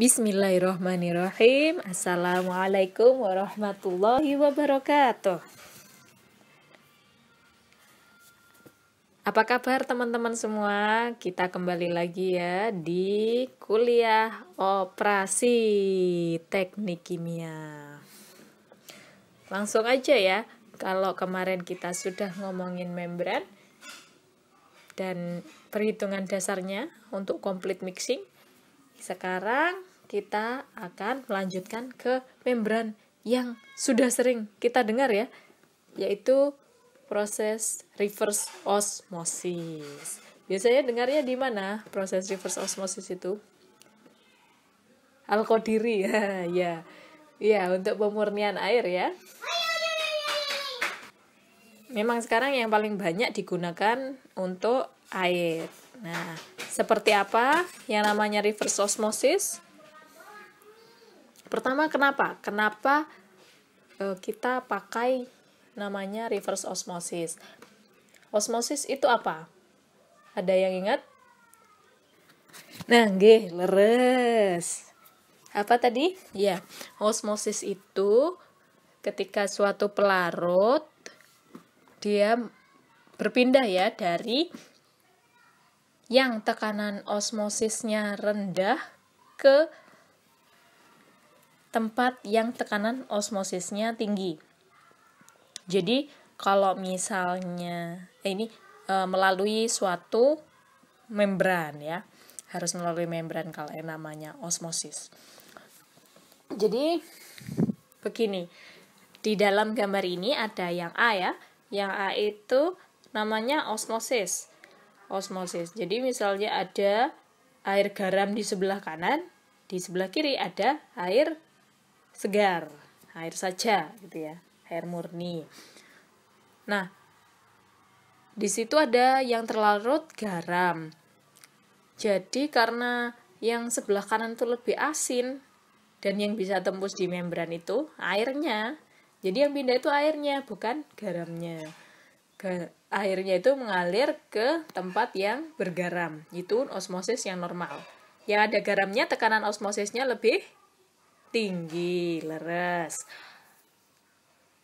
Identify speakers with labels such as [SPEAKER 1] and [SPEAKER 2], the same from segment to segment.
[SPEAKER 1] Bismillahirrahmanirrahim. Assalamualaikum warahmatullahi wabarakatuh. Apa kabar teman-teman semua? Kita kembali lagi ya di kuliah operasi teknik kimia. Langsung aja ya. Kalau kemarin kita sudah ngomongin membran dan perhitungan dasarnya untuk complete mixing, sekarang kita akan melanjutkan ke membran yang sudah sering kita dengar ya, yaitu proses reverse osmosis. Biasanya dengarnya di mana proses reverse osmosis itu? Al-Qodiri ya. Ya, untuk pemurnian air ya. Memang sekarang yang paling banyak digunakan untuk air. Nah, seperti apa yang namanya reverse osmosis? Pertama, kenapa kita pakai namanya reverse osmosis? Osmosis itu apa? Ada yang ingat? Nah, nggih, leres. Apa tadi? Ya, osmosis itu ketika suatu pelarut dia berpindah ya dari yang tekanan osmosisnya rendah ke tempat yang tekanan osmosisnya tinggi. Jadi kalau misalnya ini melalui suatu membran ya, harus melalui membran kalau yang namanya osmosis. Jadi begini, di dalam gambar ini ada yang A ya, yang A itu namanya osmosis. Jadi misalnya ada air garam di sebelah kanan, di sebelah kiri ada air segar, air saja gitu ya, air murni. Nah, di situ ada yang terlarut garam. Jadi karena yang sebelah kanan itu lebih asin dan yang bisa tembus di membran itu airnya. Jadi yang pindah itu airnya, bukan garamnya. Airnya itu mengalir ke tempat yang bergaram. Itu osmosis yang normal. Yang ada garamnya, tekanan osmosisnya lebih tinggi, leres.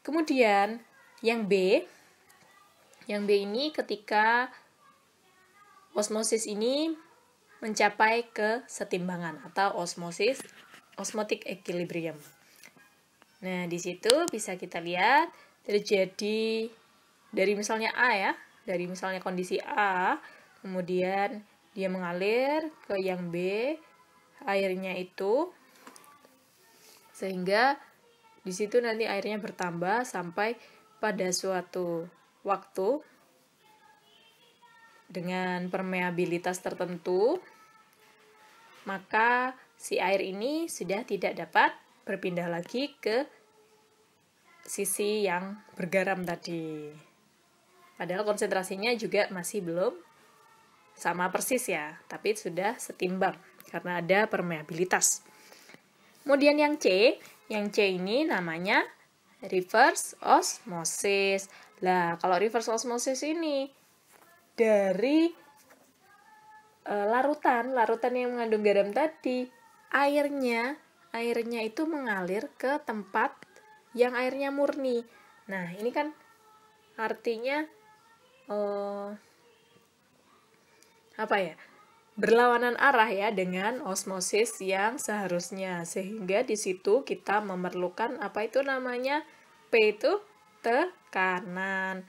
[SPEAKER 1] Kemudian yang B ini ketika osmosis ini mencapai kesetimbangan atau osmotic equilibrium. Nah, di situ bisa kita lihat terjadi dari misalnya A ya, dari misalnya kondisi A, kemudian dia mengalir ke yang B, airnya itu, sehingga di situ nanti airnya bertambah sampai pada suatu waktu dengan permeabilitas tertentu, maka si air ini sudah tidak dapat berpindah lagi ke sisi yang bergaram tadi. Padahal konsentrasinya juga masih belum sama persis ya, tapi sudah setimbang karena ada permeabilitas. Kemudian yang C ini namanya reverse osmosis. Nah, kalau reverse osmosis ini dari larutan yang mengandung garam tadi, airnya itu mengalir ke tempat yang airnya murni. Nah, ini kan artinya berlawanan arah ya dengan osmosis yang seharusnya, sehingga di situ kita memerlukan apa itu namanya P itu tekanan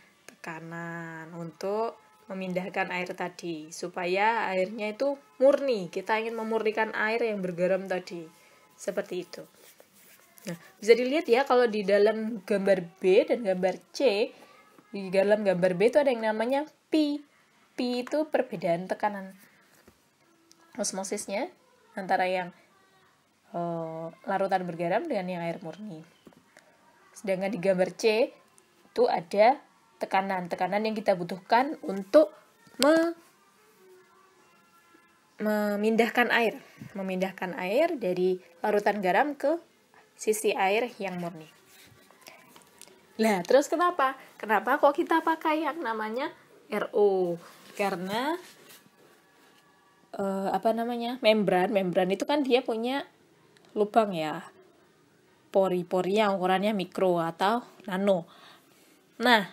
[SPEAKER 1] untuk memindahkan air tadi supaya airnya itu murni. Kita ingin memurnikan air yang bergaram tadi, seperti itu. Nah, bisa dilihat ya kalau di dalam gambar B dan gambar C, di dalam gambar B itu ada yang namanya P. P itu perbedaan tekanan osmosisnya antara yang larutan bergaram dengan yang air murni. Sedangkan di gambar C itu ada tekanan yang kita butuhkan untuk memindahkan air dari larutan garam ke sisi air yang murni. Nah, terus kenapa kok kita pakai yang namanya RO? Karena membran itu kan dia punya lubang ya, pori-pori yang ukurannya mikro atau nano. Nah,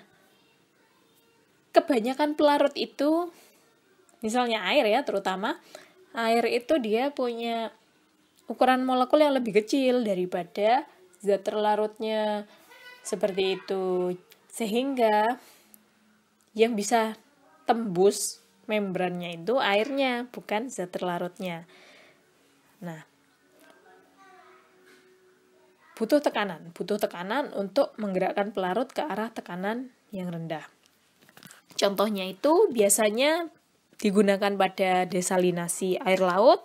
[SPEAKER 1] kebanyakan pelarut itu, misalnya air ya, terutama air itu dia punya ukuran molekul yang lebih kecil daripada zat terlarutnya, seperti itu. Sehingga yang bisa tembus membrannya itu airnya, bukan zat terlarutnya. Nah, butuh tekanan untuk menggerakkan pelarut ke arah tekanan yang rendah. Contohnya itu biasanya digunakan pada desalinasi air laut,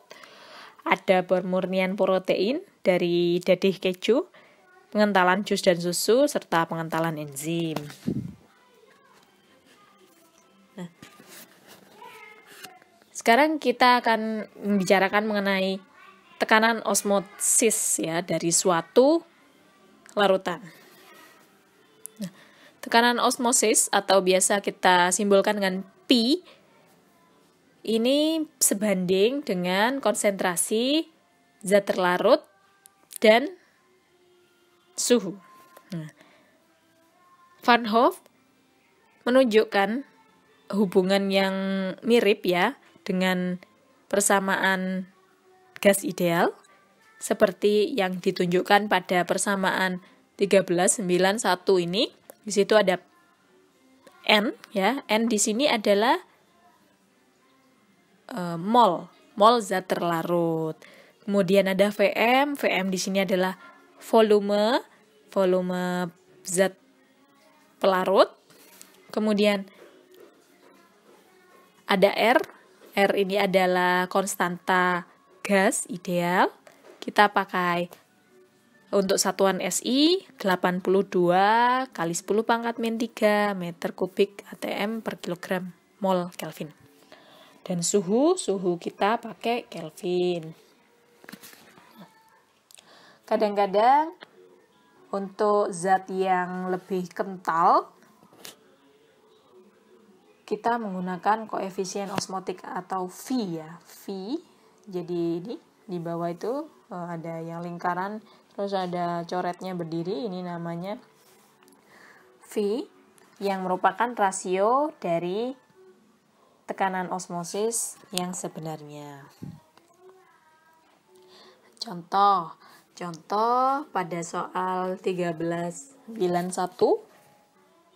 [SPEAKER 1] ada pemurnian protein dari dadih keju, pengentalan jus dan susu, serta pengentalan enzim. Nah, sekarang kita akan membicarakan mengenai tekanan osmosis ya dari suatu larutan. Nah, tekanan osmosis atau biasa kita simbolkan dengan P ini sebanding dengan konsentrasi zat terlarut dan suhu. Nah, Van Hoff menunjukkan hubungan yang mirip ya dengan persamaan gas ideal seperti yang ditunjukkan pada persamaan 1391 ini. Di situ ada N ya. N di sini adalah mol zat terlarut. Kemudian ada Vm di sini adalah volume zat pelarut. Kemudian ada R ini adalah konstanta gas ideal. Kita pakai untuk satuan SI 82 kali 10 pangkat min 3 meter kubik atm per kilogram mol Kelvin. Dan suhu kita pakai Kelvin. Kadang-kadang untuk zat yang lebih kental kita menggunakan koefisien osmotik atau V ya. V. Jadi ini di bawah itu ada yang lingkaran, terus ada coretnya berdiri, ini namanya V, yang merupakan rasio dari tekanan osmosis yang sebenarnya. Contoh pada soal 1391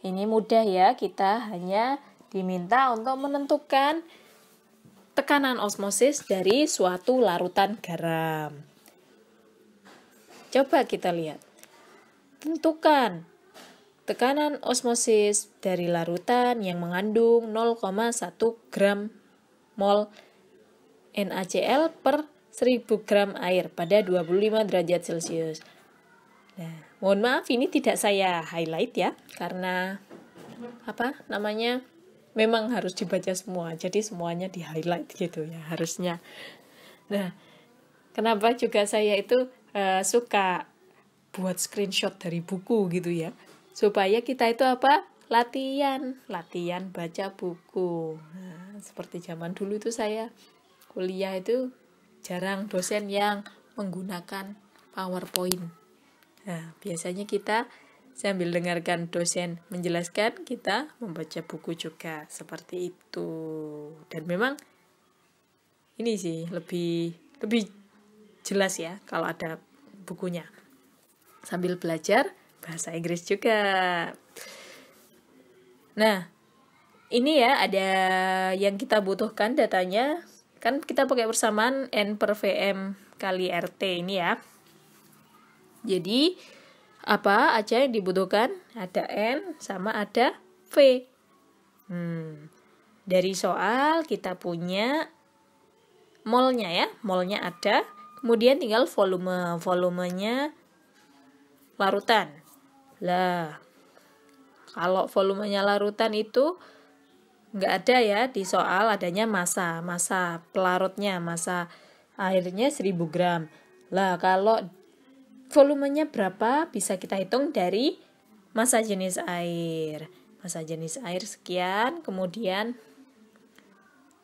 [SPEAKER 1] ini mudah ya, kita hanya diminta untuk menentukan tekanan osmosis dari suatu larutan garam. Coba kita lihat. Tentukan tekanan osmosis dari larutan yang mengandung 0,1 gram mol NaCl per 1000 gram air pada 25 derajat Celcius. Nah, mohon maaf ini tidak saya highlight ya, karena memang harus dibaca semua, jadi semuanya di highlight gitu ya harusnya. Nah, kenapa juga saya itu suka buat screenshot dari buku gitu ya, supaya kita itu latihan baca buku. Nah, seperti zaman dulu itu saya kuliah itu jarang dosen yang menggunakan PowerPoint. Nah, biasanya kita sambil dengarkan dosen menjelaskan, kita membaca buku juga, seperti itu. Dan memang ini sih lebih jelas ya kalau ada bukunya. Sambil belajar bahasa Inggris juga. Nah, ini ya ada yang kita butuhkan datanya. Kan kita pakai persamaan N per Vm kali RT ini ya. Jadi apa aja yang dibutuhkan? Ada N sama ada V. Dari soal kita punya molnya ya. Molnya ada. Kemudian tinggal volumenya larutan. Lah, kalau volumenya larutan itu nggak ada ya di soal, adanya massa pelarutnya, massa airnya 1000 gram. Lah, kalau volumenya berapa bisa kita hitung dari massa jenis air. Massa jenis air sekian, kemudian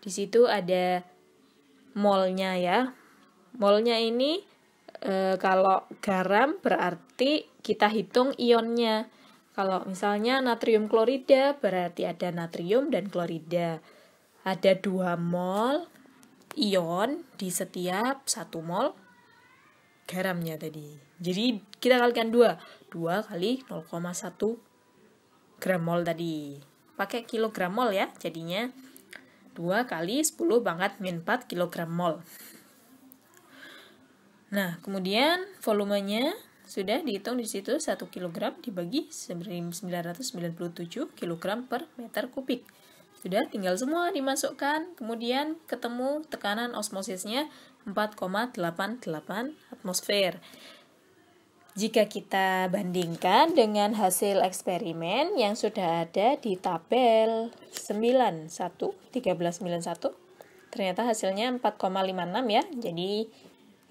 [SPEAKER 1] di situ ada molnya ya. Molnya ini kalau garam berarti kita hitung ionnya. Kalau misalnya natrium klorida berarti ada natrium dan klorida. Ada 2 mol ion di setiap 1 mol garamnya tadi. Jadi kita kalikan 2. 2 kali 0,1 gram mol tadi. Pakai kilogram mol ya, jadinya 2 kali 10 pangkat min 4 kilogram mol. Nah, kemudian volumenya sudah dihitung di situ 1 kg dibagi 997 kg per meter kubik. Sudah, tinggal semua dimasukkan, kemudian ketemu tekanan osmosisnya 4,88 atmosfer. Jika kita bandingkan dengan hasil eksperimen yang sudah ada di tabel 1391, ternyata hasilnya 4,56 ya. Jadi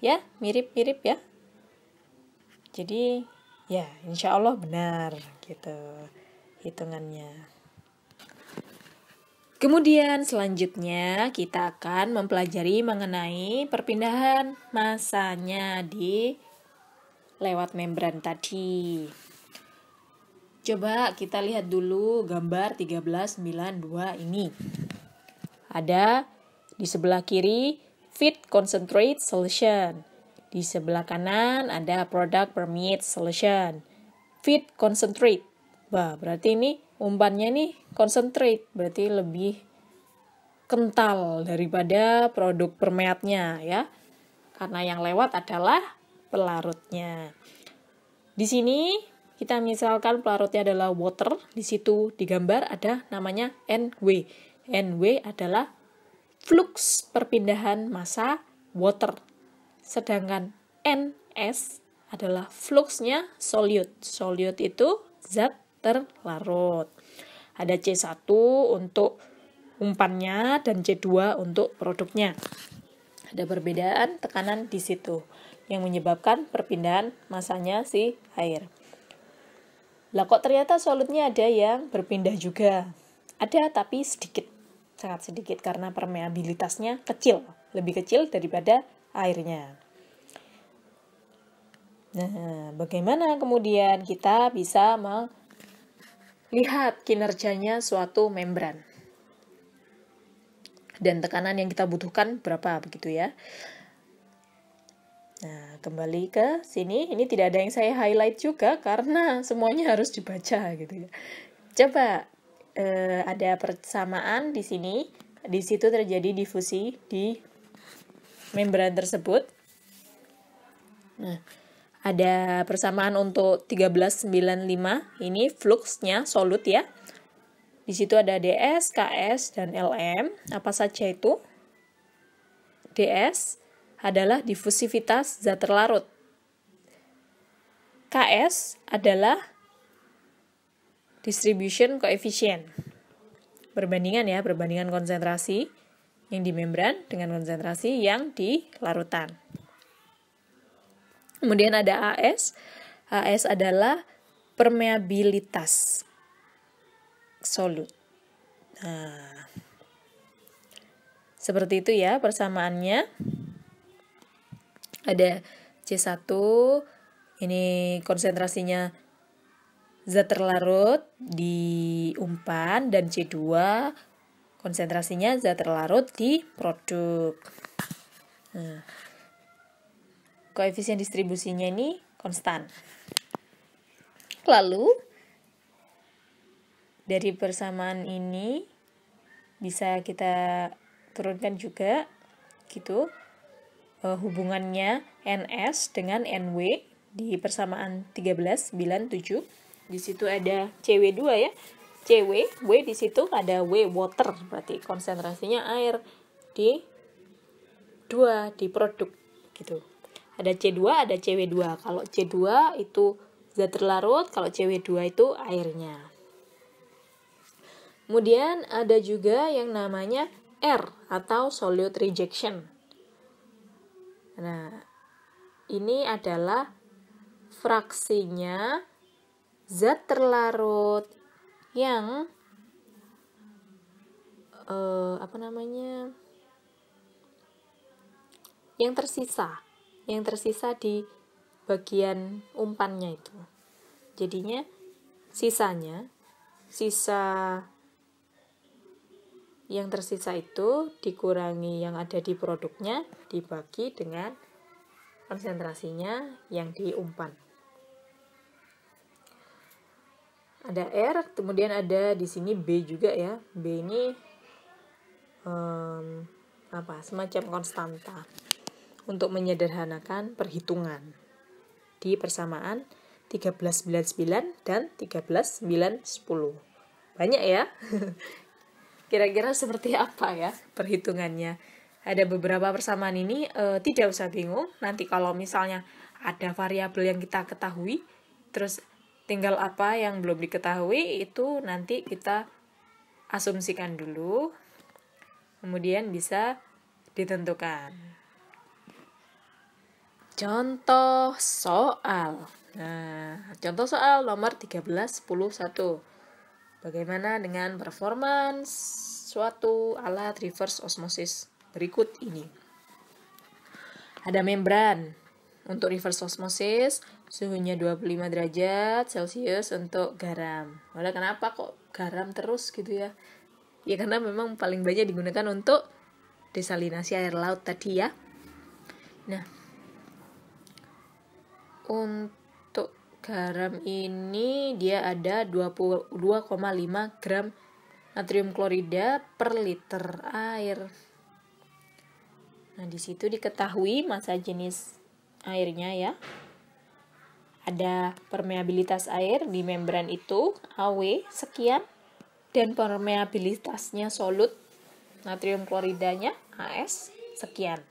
[SPEAKER 1] ya mirip-mirip ya. Jadi ya insya Allah benar gitu hitungannya. Kemudian selanjutnya kita akan mempelajari mengenai perpindahan masanya di lewat membran tadi. Coba kita lihat dulu gambar 1392 ini. Ada di sebelah kiri feed concentrate solution. Di sebelah kanan ada product permeate solution. Feed concentrate. Wah, berarti ini umpannya nih concentrate, berarti lebih kental daripada produk permeatnya ya. Karena yang lewat adalah pelarutnya. Di sini kita misalkan pelarutnya adalah water, di situ di gambar ada namanya NW. NW adalah flux perpindahan massa water. Sedangkan NS adalah fluxnya solute. Solute itu zat terlarut. Ada C1 untuk umpannya dan C2 untuk produknya. Ada perbedaan tekanan di situ yang menyebabkan perpindahan masanya si air. Lah kok ternyata solutnya ada yang berpindah juga. Ada tapi sedikit, sangat sedikit karena permeabilitasnya kecil, lebih kecil daripada airnya. Nah, bagaimana kemudian kita bisa melihat kinerjanya suatu membran? Dan tekanan yang kita butuhkan berapa begitu ya. Nah, kembali ke sini, ini tidak ada yang saya highlight juga karena semuanya harus dibaca gitu ya. Coba ada persamaan di sini, di situ terjadi difusi di membran tersebut. Nah, ada persamaan untuk 1395, ini fluxnya solut ya. Di situ ada DS, KS, dan LM. Apa saja itu? DS adalah difusivitas zat terlarut. KS adalah distribution coefficient. Perbandingan ya, perbandingan konsentrasi yang di membran dengan konsentrasi yang di larutan. Kemudian ada AS. AS adalah permeabilitas solut. Nah, seperti itu ya persamaannya. Ada C1, ini konsentrasinya zat terlarut di umpan, dan C2 konsentrasinya zat terlarut di produk. Nah, koefisien distribusinya ini konstan. Lalu dari persamaan ini bisa kita turunkan juga gitu hubungannya NS dengan NW di persamaan 1397. Di situ ada CW2 ya. W di situ ada W water, berarti konsentrasinya air di 2 di produk gitu. Ada C2, ada CW2. Kalau C2 itu zat terlarut, kalau CW2 itu airnya. Kemudian ada juga yang namanya R atau solute rejection. Nah, ini adalah fraksinya zat terlarut yang yang tersisa di bagian umpannya itu. Jadinya sisa yang tersisa itu dikurangi yang ada di produknya, dibagi dengan konsentrasinya yang di umpan. Ada R, kemudian ada di sini B juga ya. B ini semacam konstanta untuk menyederhanakan perhitungan di persamaan 13,99 dan 13,910. Banyak ya. Kira-kira seperti apa ya perhitungannya? Ada beberapa persamaan ini, tidak usah bingung. Nanti kalau misalnya ada variabel yang kita ketahui, terus tinggal apa yang belum diketahui, itu nanti kita asumsikan dulu, kemudian bisa ditentukan. Contoh soal. Nah, contoh soal nomor 13.10.1. Bagaimana dengan performance suatu alat reverse osmosis berikut ini? Ada membran untuk reverse osmosis, suhunya 25 derajat Celcius untuk garam. Wadah, kenapa kok garam terus gitu ya? Ya karena memang paling banyak digunakan untuk desalinasi air laut tadi ya. Nah, untuk garam ini dia ada 2,5 gram natrium klorida per liter air. Nah, di situ diketahui massa jenis airnya ya. Ada permeabilitas air di membran itu AW sekian, dan permeabilitasnya solut natrium kloridanya AS sekian.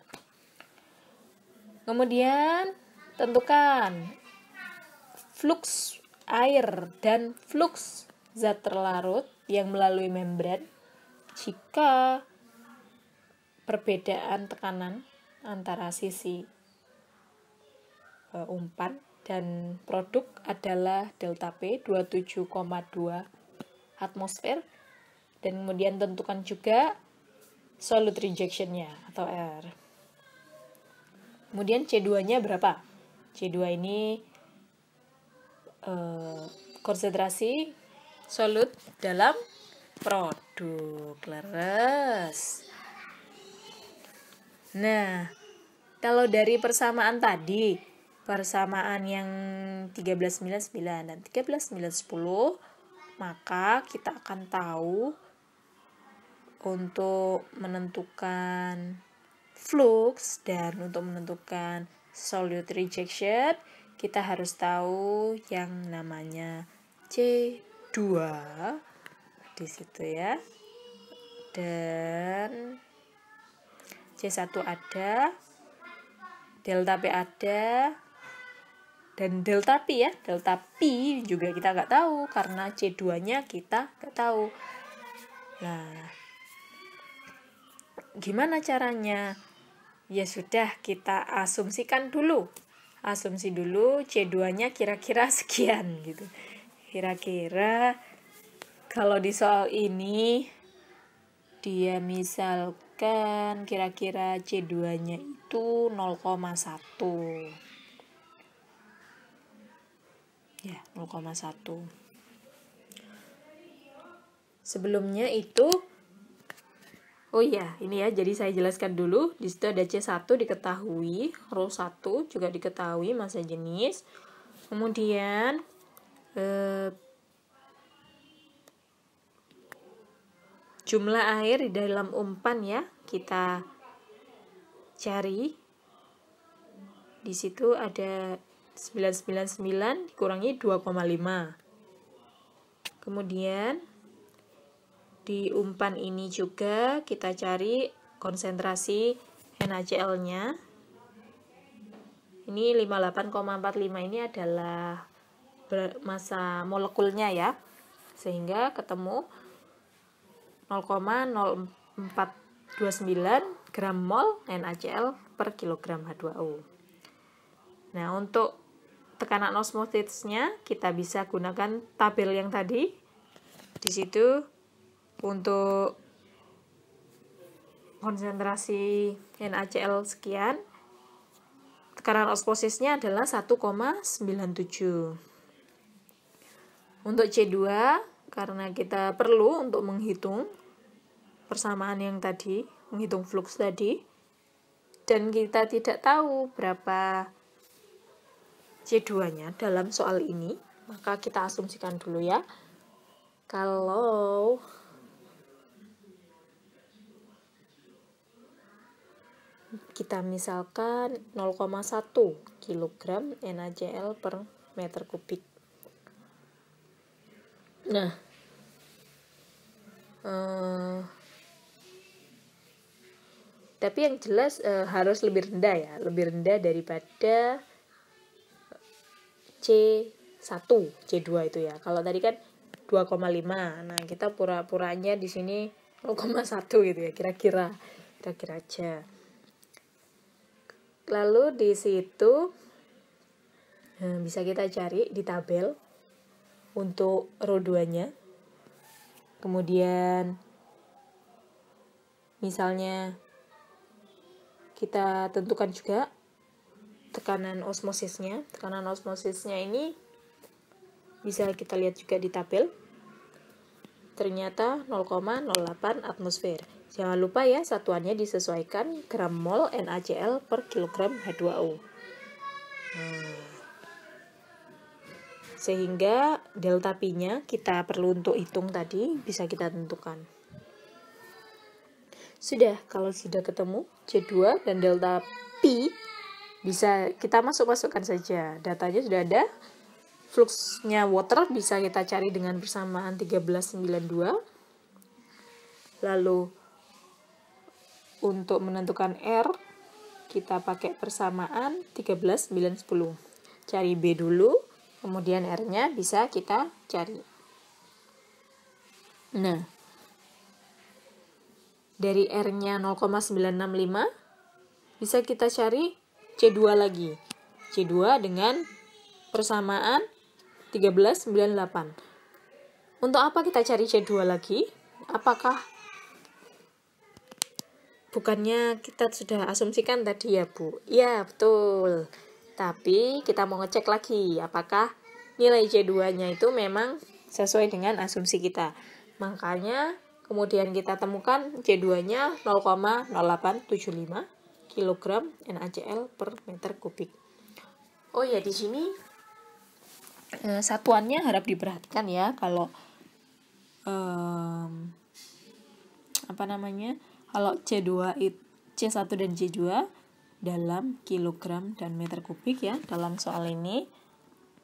[SPEAKER 1] Kemudian tentukan flux air dan flux zat terlarut yang melalui membran jika perbedaan tekanan antara sisi umpan dan produk adalah delta P 27,2 atmosfer, dan kemudian tentukan juga solute rejection-nya atau R. Kemudian C2-nya berapa? C2 ini konsentrasi solut dalam produk. Leres. Nah, kalau dari persamaan tadi, persamaan yang 13,99 dan 13,910, maka kita akan tahu untuk menentukan flux dan untuk menentukan solute rejection, kita harus tahu yang namanya C2 di situ ya. Dan C1 ada, delta P ada, dan delta P ya. Delta P juga kita nggak tahu karena C2-nya kita nggak tahu. Nah, gimana caranya? Ya sudah, kita asumsikan dulu. Asumsi dulu C2-nya kira-kira sekian gitu. Kira-kira kalau di soal ini dia misalkan kira-kira C2-nya itu 0,1. Ya, 0,1. Sebelumnya itu, oh ya, ini ya, jadi saya jelaskan dulu. Di situ ada C1 diketahui, ρ1 juga diketahui massa jenis. Kemudian jumlah air di dalam umpan ya, kita cari. Di situ ada 999 dikurangi 2,5. Kemudian di umpan ini juga kita cari konsentrasi NaCl-nya. Ini 58,45, ini adalah massa molekulnya ya. Sehingga ketemu 0,0429 gram mol NaCl per kilogram H2O. Nah, untuk tekanan osmosisnya kita bisa gunakan tabel yang tadi. Di situ untuk konsentrasi NaCl sekian, tekanan osmosisnya adalah 1,97. Untuk C2, karena kita perlu untuk menghitung persamaan yang tadi, menghitung flux tadi, dan kita tidak tahu berapa C2-nya dalam soal ini, maka kita asumsikan dulu ya. Kalau kita misalkan 0,1 kg NaCl per meter kubik. Nah, tapi yang jelas harus lebih rendah ya, lebih rendah daripada C1, C2 itu ya. Kalau tadi kan 2,5. Nah, kita pura-puranya di sini 0,1 gitu ya, kira-kira aja. Lalu di situ bisa kita cari di tabel untuk row 2-nya. Kemudian misalnya kita tentukan juga tekanan osmosisnya. Tekanan osmosisnya ini bisa kita lihat juga di tabel. Ternyata 0,08 atmosfer. Jangan lupa ya, satuannya disesuaikan gram mol NaCl per kilogram H2O. Sehingga delta P-nya kita perlu untuk hitung tadi, bisa kita tentukan. Sudah, kalau sudah ketemu C2 dan delta P, bisa kita masukkan saja. Datanya sudah ada. Fluxnya water bisa kita cari dengan persamaan 1392. Lalu untuk menentukan R, kita pakai persamaan 13,910. Cari B dulu, kemudian R-nya bisa kita cari. Nah, dari R-nya 0,965, bisa kita cari C2 lagi. C2 dengan persamaan 13,98. Untuk apa kita cari C2 lagi? Apakah bukannya kita sudah asumsikan tadi ya, Bu? Ya, betul. Tapi kita mau ngecek lagi apakah nilai C2-nya itu memang sesuai dengan asumsi kita. Makanya kemudian kita temukan C2-nya 0,0875 kg NaCl per meter kubik. Oh ya, di sini satuannya harap diperhatikan ya, kalau kalau C1 dan C2 dalam kilogram dan meter kubik ya dalam soal ini.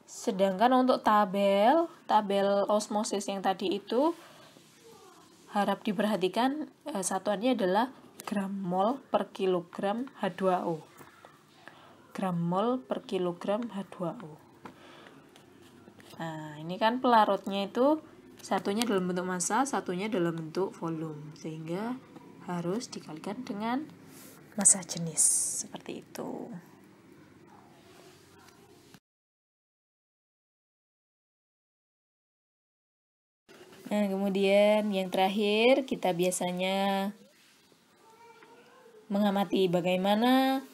[SPEAKER 1] Sedangkan untuk tabel osmosis yang tadi itu harap diperhatikan satuannya adalah gram mol per kilogram H2O. Gram mol per kilogram H2O. Nah, ini kan pelarutnya itu satunya dalam bentuk massa, satunya dalam bentuk volume, sehingga harus dikalikan dengan massa jenis, seperti itu. Nah, kemudian yang terakhir kita biasanya mengamati bagaimana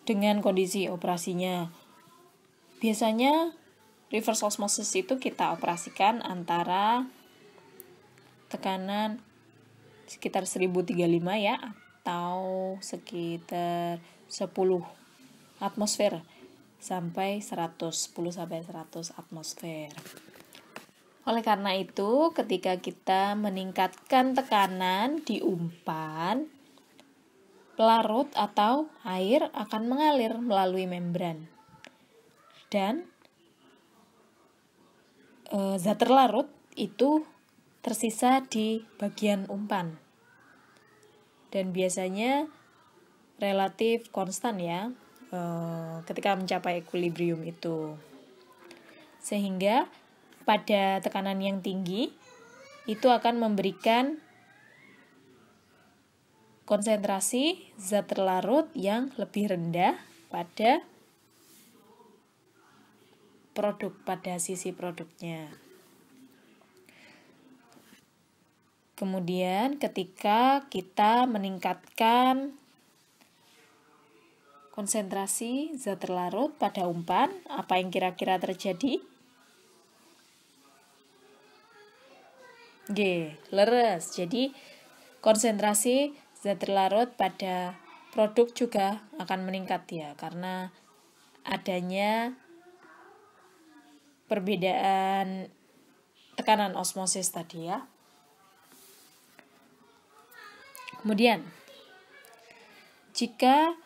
[SPEAKER 1] dengan kondisi operasinya. Biasanya reverse osmosis itu kita operasikan antara tekanan sekitar 1035 ya, atau sekitar 10 atmosfer sampai 10 sampai 100 atmosfer. Oleh karena itu, ketika kita meningkatkan tekanan di umpan, pelarut atau air akan mengalir melalui membran. Dan zat terlarut itu tersisa di bagian umpan. Dan biasanya relatif konstan ya ketika mencapai equilibrium itu. Sehingga pada tekanan yang tinggi itu akan memberikan konsentrasi zat terlarut yang lebih rendah pada pada sisi produknya. Kemudian ketika kita meningkatkan konsentrasi zat terlarut pada umpan, apa yang kira-kira terjadi? Leres. Jadi konsentrasi zat terlarut pada produk juga akan meningkat ya, karena adanya perbedaan tekanan osmosis tadi ya. Kemudian, jika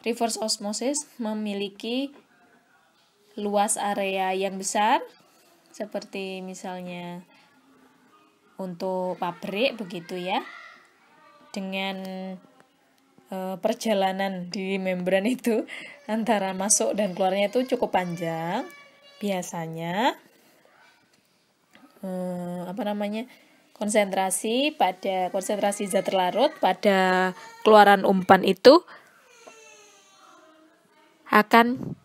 [SPEAKER 1] reverse osmosis memiliki luas area yang besar, seperti misalnya untuk pabrik begitu ya, dengan perjalanan di membran itu antara masuk dan keluarnya itu cukup panjang, biasanya konsentrasi zat terlarut pada keluaran umpan itu akan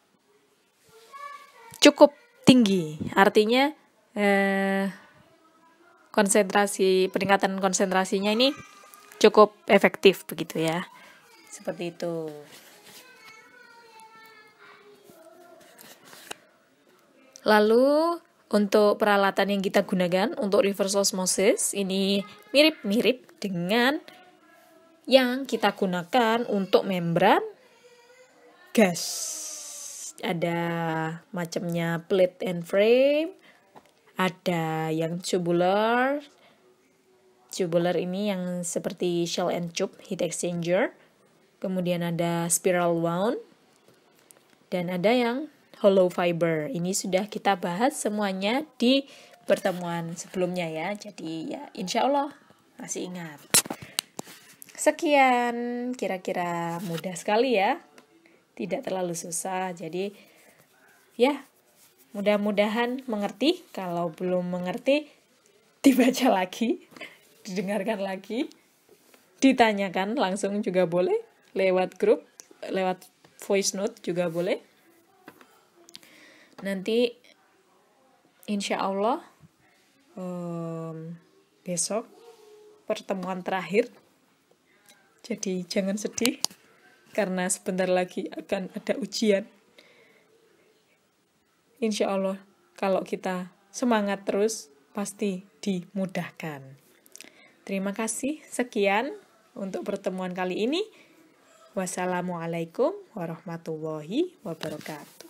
[SPEAKER 1] cukup tinggi. Artinya peningkatan konsentrasinya ini cukup efektif begitu ya. Seperti itu. Lalu untuk peralatan yang kita gunakan untuk reverse osmosis ini mirip-mirip dengan yang kita gunakan untuk membran gas. Ada macamnya plate and frame, ada yang tubular. Tubular ini yang seperti shell and tube heat exchanger. Kemudian ada spiral wound. Dan ada yang hollow fiber. Ini sudah kita bahas semuanya di pertemuan sebelumnya ya. Jadi ya insya Allah masih ingat. Sekian, kira-kira mudah sekali ya. Tidak terlalu susah. Jadi ya mudah-mudahan mengerti. Kalau belum mengerti, dibaca lagi, didengarkan lagi, ditanyakan langsung juga boleh, lewat grup, lewat voice note juga boleh. Nanti insya Allah besok pertemuan terakhir. Jadi jangan sedih karena sebentar lagi akan ada ujian. Insya Allah kalau kita semangat terus pasti dimudahkan. Terima kasih. Sekian untuk pertemuan kali ini. Wassalamualaikum warahmatullahi wabarakatuh.